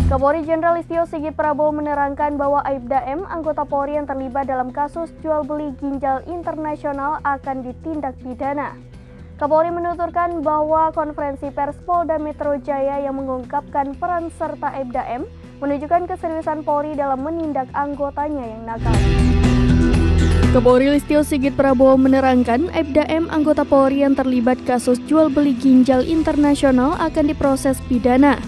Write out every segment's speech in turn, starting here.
Kapolri Jenderal Listio Sigit Prabowo menerangkan bahwa Aibda M, anggota Polri yang terlibat dalam kasus jual beli ginjal internasional akan ditindak pidana. Kapolri menuturkan bahwa konferensi pers Polda Metro Jaya yang mengungkapkan peran serta Aibda M menunjukkan keseriusan Polri dalam menindak anggotanya yang nakal. Kapolri Listio Sigit Prabowo menerangkan Aibda M, anggota Polri yang terlibat kasus jual beli ginjal internasional akan diproses pidana.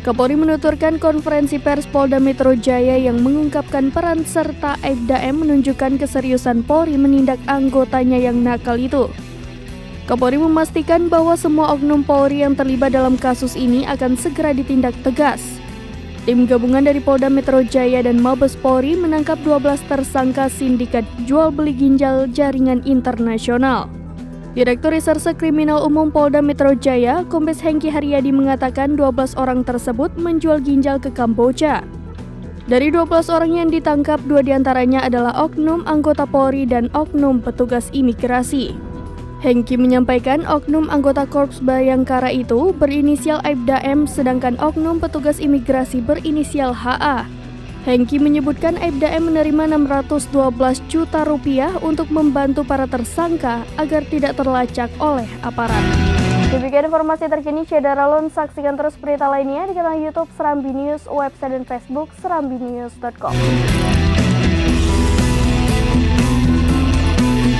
Kapolri menuturkan konferensi pers Polda Metro Jaya yang mengungkapkan peran serta Aibda M menunjukkan keseriusan Polri menindak anggotanya yang nakal itu. Kapolri memastikan bahwa semua oknum Polri yang terlibat dalam kasus ini akan segera ditindak tegas. Tim gabungan dari Polda Metro Jaya dan Mabes Polri menangkap 12 tersangka sindikat jual beli ginjal jaringan internasional. Direktur Reserse Kriminal Umum Polda Metro Jaya, Kombes Hengki Haryadi mengatakan 12 orang tersebut menjual ginjal ke Kamboja. Dari 12 orang yang ditangkap, 2 diantaranya adalah oknum anggota Polri dan oknum petugas imigrasi. Hengki menyampaikan oknum anggota Korps Bayangkara itu berinisial Aibda M, sedangkan oknum petugas imigrasi berinisial HA. Hengki menyebutkan Aibda M menerima 612 juta rupiah untuk membantu para tersangka agar tidak terlacak oleh aparat. Demikian informasi terkini Cedara Lon, saksikan terus berita lainnya di kanal YouTube Serambi News, website dan Facebook serambinews.com.